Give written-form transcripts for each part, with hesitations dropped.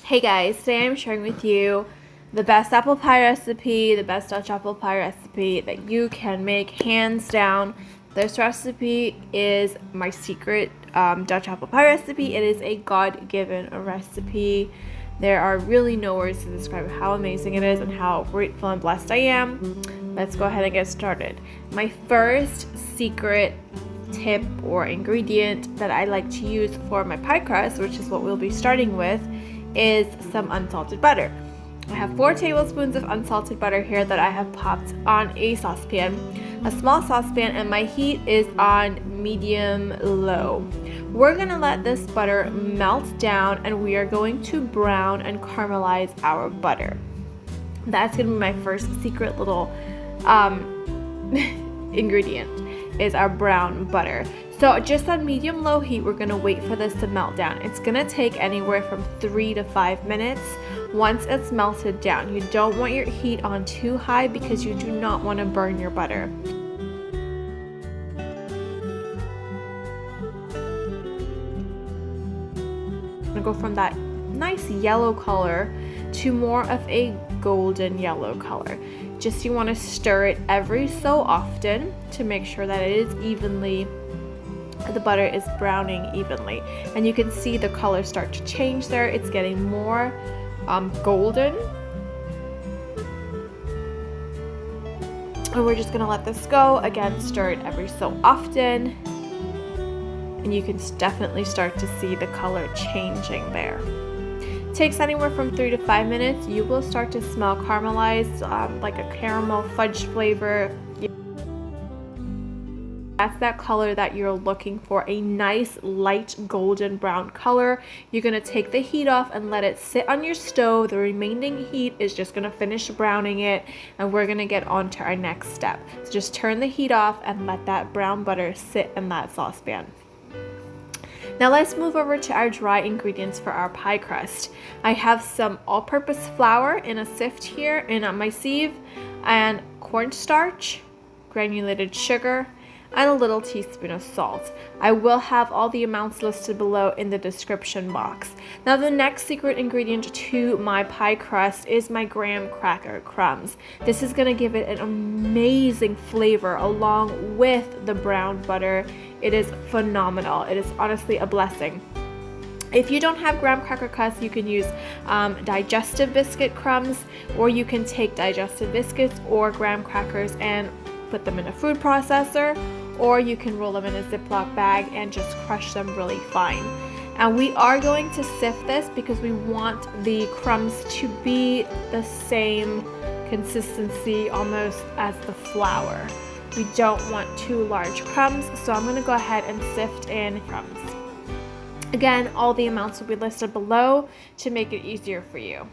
Hey guys, today I'm sharing with you the best apple pie recipe, the best Dutch apple pie recipe that you can make hands down. This recipe is my secret Dutch apple pie recipe. It is a God-given recipe. There are really no words to describe how amazing it is and how grateful and blessed I am. Let's go ahead and get started. My first secret tip or ingredient that I like to use for my pie crust, which is what we'll be starting with, is some unsalted butter. I have 4 tablespoons of unsalted butter here that I have popped on a saucepan, a small saucepan, and my heat is on medium low. We're gonna let this butter melt down and we are going to brown and caramelize our butter. That's gonna be my first secret little ingredient, is our brown butter. So just on medium low heat, we're gonna wait for this to melt down. It's gonna take anywhere from 3 to 5 minutes once it's melted down. You don't want your heat on too high because you do not want to burn your butter. I'm gonna go from that nice yellow color to more of a golden yellow color. Just you want to stir it every so often to make sure that it is the butter is browning evenly, and you can see the color start to change there. It's getting more golden, and we're just gonna let this go. Again, stir it every so often, and you can definitely start to see the color changing there. Takes anywhere from 3 to 5 minutes. You will start to smell caramelized, like a caramel fudge flavor. That's that color that you're looking for, a nice light golden brown color. You're gonna take the heat off and let it sit on your stove. The remaining heat is just gonna finish browning it, and we're gonna get on to our next step. So just turn the heat off and let that brown butter sit in that saucepan. Now let's move over to our dry ingredients for our pie crust. I have some all-purpose flour in a sift here in my sieve, and cornstarch, granulated sugar, and a little teaspoon of salt. I will have all the amounts listed below in the description box. Now the next secret ingredient to my pie crust is my graham cracker crumbs. This is going to give it an amazing flavor along with the brown butter. It is phenomenal. It is honestly a blessing. If you don't have graham cracker crusts, you can use digestive biscuit crumbs, or you can take digestive biscuits or graham crackers and put them in a food processor, or you can roll them in a Ziploc bag and just crush them really fine. And we are going to sift this because we want the crumbs to be the same consistency almost as the flour. We don't want too large crumbs, so I'm going to go ahead and sift in crumbs. Again, all the amounts will be listed below to make it easier for you.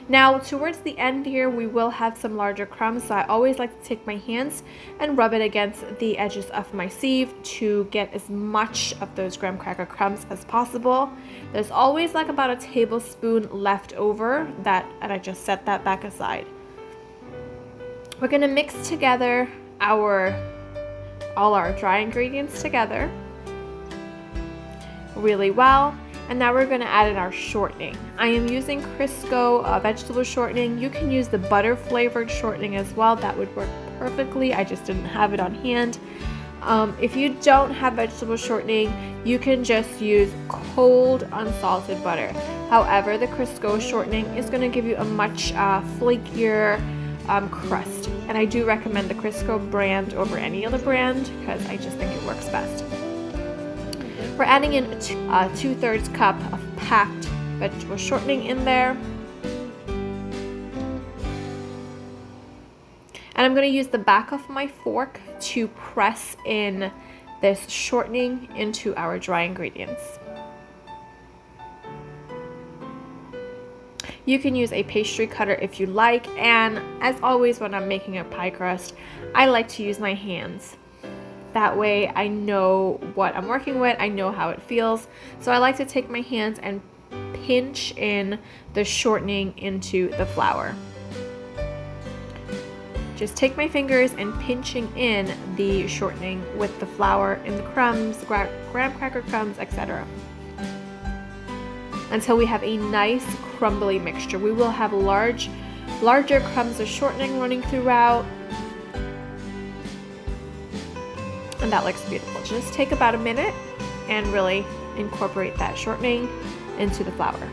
Now, towards the end here, we will have some larger crumbs, so I always like to take my hands and rub it against the edges of my sieve to get as much of those graham cracker crumbs as possible. There's always like about a tablespoon left over and I just set that back aside. We're gonna mix together all our dry ingredients together really well. And now we're going to add in our shortening. I am using Crisco vegetable shortening. You can use the butter flavored shortening as well. That would work perfectly. I just didn't have it on hand. If you don't have vegetable shortening, you can just use cold unsalted butter. However, the Crisco shortening is going to give you a much flakier crust. And I do recommend the Crisco brand over any other brand because I just think it works best. We're adding in a 2/3 cup of packed vegetable shortening in there. And I'm going to use the back of my fork to press in this shortening into our dry ingredients. You can use a pastry cutter if you like, and as always when I'm making a pie crust, I like to use my hands. That way I know what I'm working with, I know how it feels. So I like to take my hands and pinch in the shortening into the flour. Just take my fingers and pinching in the shortening with the flour in the crumbs, graham cracker crumbs, etc. until we have a nice crumbly mixture. We will have larger crumbs of shortening running throughout. And that looks beautiful. Just take about a minute and really incorporate that shortening into the flour.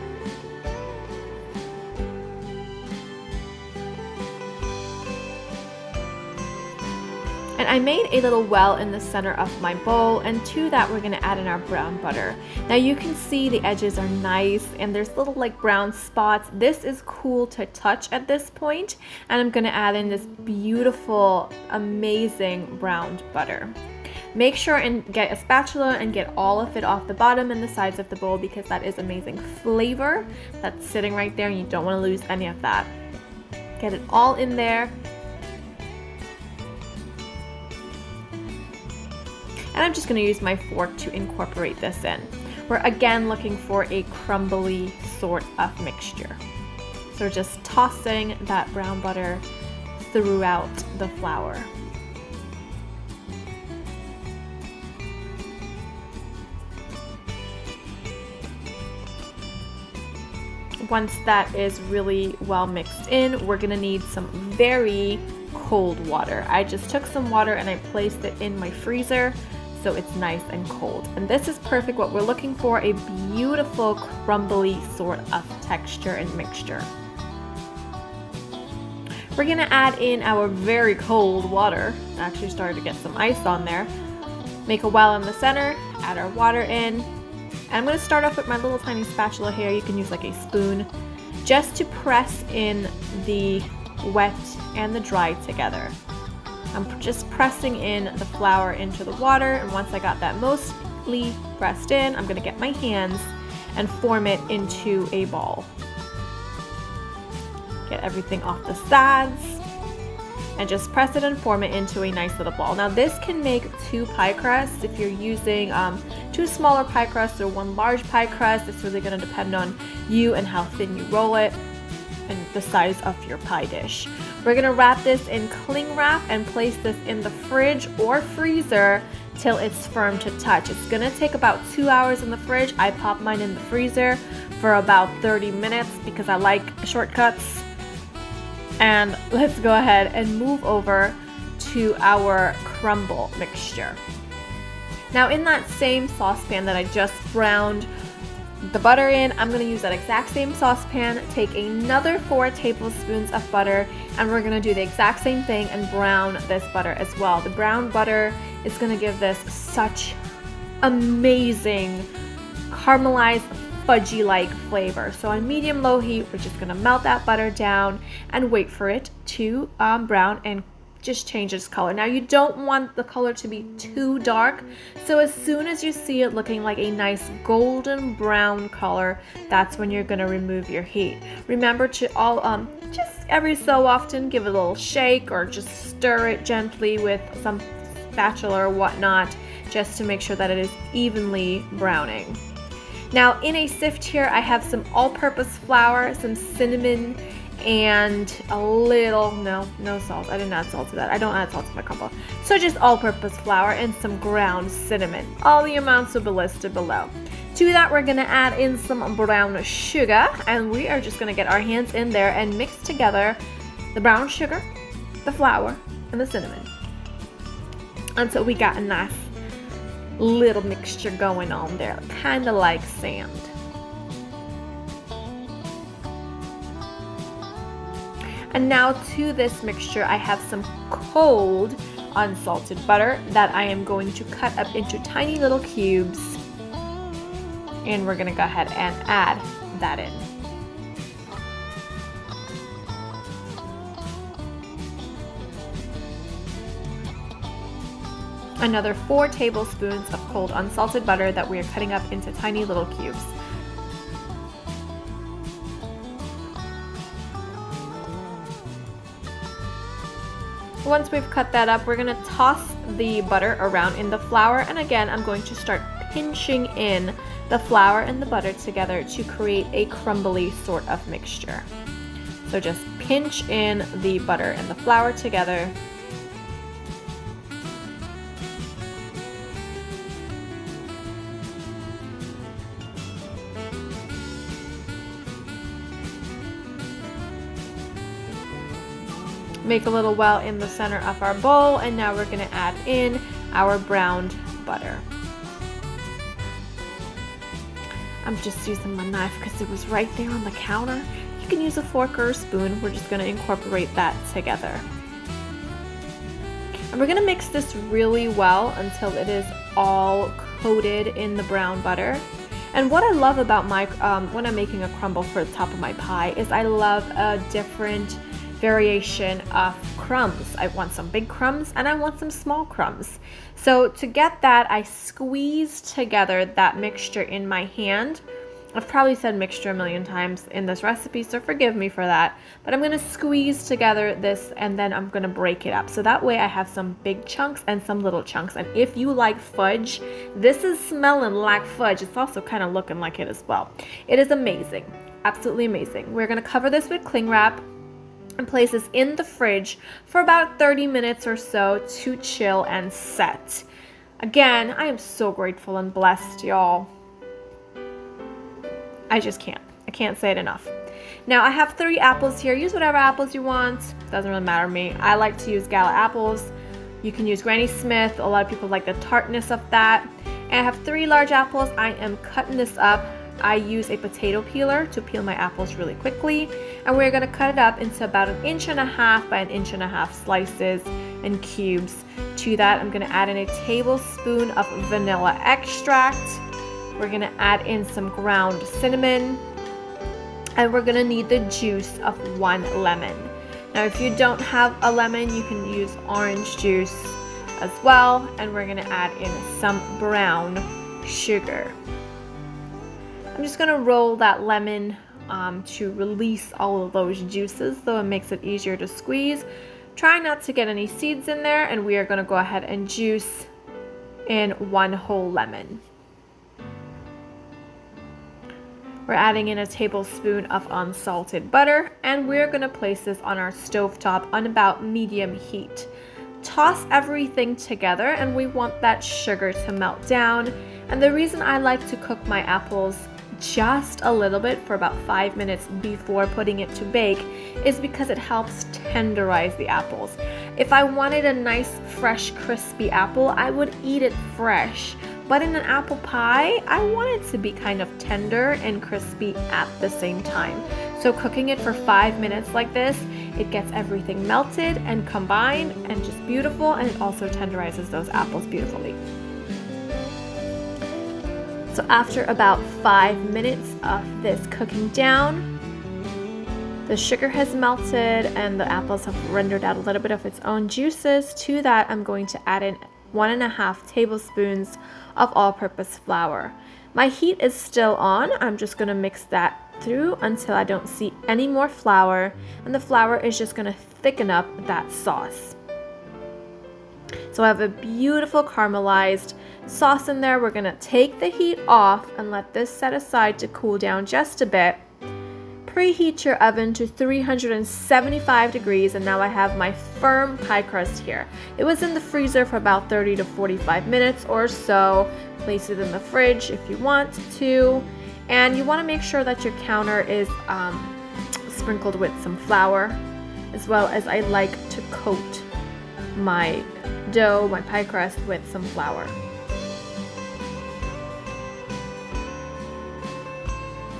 And I made a little well in the center of my bowl, and to that we're gonna add in our brown butter. Now you can see the edges are nice and there's little like brown spots. This is cool to touch at this point, and I'm gonna add in this beautiful, amazing browned butter. Make sure and get a spatula and get all of it off the bottom and the sides of the bowl, because that is amazing flavor that's sitting right there and you don't wanna lose any of that. Get it all in there. And I'm just going to use my fork to incorporate this in. We're again looking for a crumbly sort of mixture. So we're just tossing that brown butter throughout the flour. Once that is really well mixed in, we're going to need some very cold water. I just took some water and I placed it in my freezer, so it's nice and cold. And this is perfect. What we're looking for, a beautiful crumbly sort of texture and mixture. We're gonna add in our very cold water. Actually started to get some ice on there. Make a well in the center, add our water in. And I'm gonna start off with my little tiny spatula here. You can use like a spoon, just to press in the wet and the dry together. I'm just pressing in the flour into the water, and once I got that mostly pressed in, I'm gonna get my hands and form it into a ball. Get everything off the sides and just press it and form it into a nice little ball. Now this can make 2 pie crusts. If you're using 2 smaller pie crusts or 1 large pie crust, it's really gonna depend on you and how thin you roll it and the size of your pie dish. We're gonna wrap this in cling wrap and place this in the fridge or freezer till it's firm to touch. It's gonna take about 2 hours in the fridge. I pop mine in the freezer for about 30 minutes because I like shortcuts. And let's go ahead and move over to our crumble mixture. Now in that same saucepan that I just browned the butter in, I'm going to use that exact same saucepan, take another 4 tablespoons of butter, and we're going to do the exact same thing and brown this butter as well. The brown butter is going to give this such amazing caramelized fudgy-like flavor. So on medium-low heat, we're just going to melt that butter down and wait for it to brown and just change its color. Now you don't want the color to be too dark, so as soon as you see it looking like a nice golden brown color, that's when you're going to remove your heat. Remember to just every so often give it a little shake or just stir it gently with some spatula or whatnot, just to make sure that it is evenly browning. Now in a sift here, I have some all-purpose flour, some cinnamon, and a little, no salt. I didn't add salt to that. I don't add salt to my crumble. So just all-purpose flour and some ground cinnamon. All the amounts will be listed below. To that, we're gonna add in some brown sugar, and we are just gonna get our hands in there and mix together the brown sugar, the flour, and the cinnamon until we got a nice little mixture going on there, kind of like sand. And now to this mixture, I have some cold unsalted butter that I am going to cut up into tiny little cubes, and we're gonna go ahead and add that in. Another 4 tablespoons of cold unsalted butter that we are cutting up into tiny little cubes. Once we've cut that up, we're going to toss the butter around in the flour, and again I'm going to start pinching in the flour and the butter together to create a crumbly sort of mixture. So just pinch in the butter and the flour together. Make a little well in the center of our bowl, and now we're gonna add in our browned butter. I'm just using my knife because it was right there on the counter. You can use a fork or a spoon. We're just gonna incorporate that together. And we're gonna mix this really well until it is all coated in the brown butter. And what I love about my, when I'm making a crumble for the top of my pie is I love a different variation of crumbs. I want some big crumbs and I want some small crumbs. So to get that, I squeeze together that mixture in my hand. I've probably said mixture a million times in this recipe, so forgive me for that. But I'm gonna squeeze together this and then I'm gonna break it up. So that way I have some big chunks and some little chunks. And if you like fudge, this is smelling like fudge. It's also kind of looking like it as well. It is amazing, absolutely amazing. We're gonna cover this with cling wrap and place this in the fridge for about 30 minutes or so to chill and set. Again, I am so grateful and blessed, y'all. I just can't. I can't say it enough. Now I have 3 apples here. Use whatever apples you want. Doesn't really matter to me. I like to use Gala apples. You can use Granny Smith. A lot of people like the tartness of that. And I have 3 large apples. I am cutting this up. I use a potato peeler to peel my apples really quickly. And we're gonna cut it up into about 1.5 inches by 1.5 inches slices and cubes. To that, I'm gonna add in a tablespoon of vanilla extract. We're gonna add in some ground cinnamon, and we're gonna need the juice of 1 lemon. Now, if you don't have a lemon, you can use orange juice as well, and we're gonna add in some brown sugar. I'm just gonna roll that lemon to release all of those juices, so it makes it easier to squeeze. Try not to get any seeds in there, and we are gonna go ahead and juice in 1 whole lemon. We're adding in a tablespoon of unsalted butter, and we're gonna place this on our stovetop on about medium heat. Toss everything together, and we want that sugar to melt down. And the reason I like to cook my apples just a little bit for about 5 minutes before putting it to bake is because it helps tenderize the apples. If I wanted a nice, fresh, crispy apple, I would eat it fresh. But in an apple pie, I want it to be kind of tender and crispy at the same time. So cooking it for 5 minutes like this, it gets everything melted and combined and just beautiful, and it also tenderizes those apples beautifully. So after about 5 minutes of this cooking down, the sugar has melted and the apples have rendered out a little bit of its own juices. To that, I'm going to add in 1.5 tablespoons of all-purpose flour. My heat is still on. I'm just gonna mix that through until I don't see any more flour, and the flour is just gonna thicken up that sauce. So I have a beautiful caramelized sauce in there. We're gonna take the heat off and let this set aside to cool down just a bit. Preheat your oven to 375 degrees, and now I have my firm pie crust here. It was in the freezer for about 30 to 45 minutes or so. Place it in the fridge if you want to, and you want to make sure that your counter is sprinkled with some flour, as well as I like to coat my dough, my pie crust, with some flour.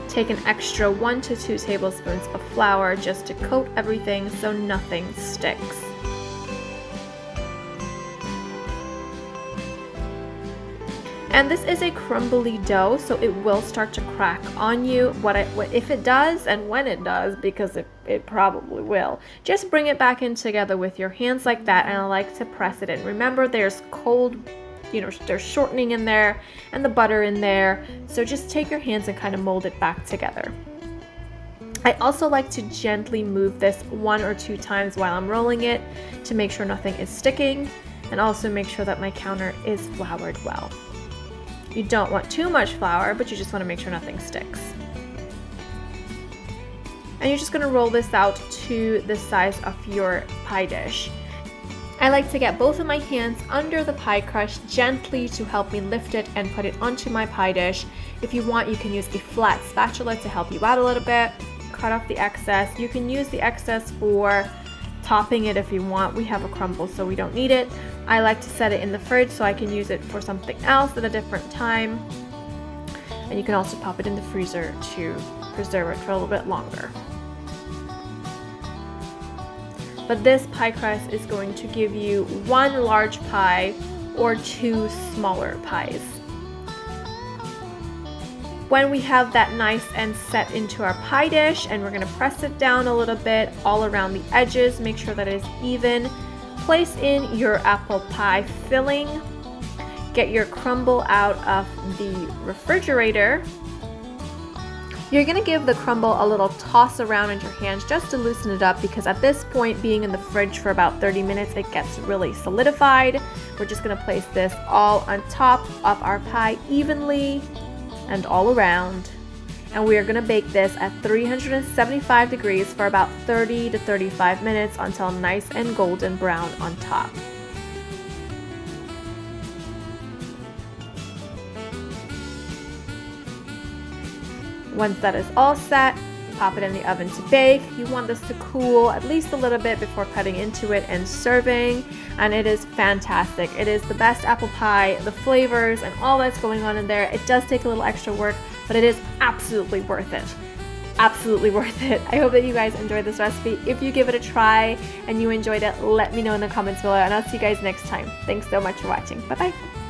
Take an extra 1 to 2 tablespoons of flour just to coat everything so nothing sticks. And this is a crumbly dough, so it will start to crack on you. If it does, and when it does, because it probably will, just bring it back in together with your hands like that, and I like to press it in. Remember, there's cold, there's shortening in there and the butter in there, so just take your hands and kind of mold it back together. I also like to gently move this 1 or 2 times while I'm rolling it to make sure nothing is sticking, and also make sure that my counter is floured well. You don't want too much flour, but you just want to make sure nothing sticks. And you're just going to roll this out to the size of your pie dish. I like to get both of my hands under the pie crust gently to help me lift it and put it onto my pie dish. If you want, you can use a flat spatula to help you out a little bit. Cut off the excess. You can use the excess for topping it if you want. We have a crumble, so we don't need it. I like to set it in the fridge so I can use it for something else at a different time. And you can also pop it in the freezer to preserve it for a little bit longer. But this pie crust is going to give you 1 large pie or 2 smaller pies. When we have that nice and set into our pie dish, and we're going to press it down a little bit all around the edges, make sure that it is even. Place in your apple pie filling. Get your crumble out of the refrigerator. You're going to give the crumble a little toss around in your hands just to loosen it up, because at this point, being in the fridge for about 30 minutes, it gets really solidified. We're just going to place this all on top of our pie evenly and all around. And we are going to bake this at 375 degrees for about 30 to 35 minutes until nice and golden brown on top. Once that is all set, pop it in the oven to bake. You want this to cool at least a little bit before cutting into it and serving, and it is fantastic. It is the best apple pie, the flavors and all that's going on in there. It does take a little extra work, but it is absolutely worth it. Absolutely worth it. I hope that you guys enjoyed this recipe. If you give it a try and you enjoyed it, let me know in the comments below, and I'll see you guys next time. Thanks so much for watching. Bye bye.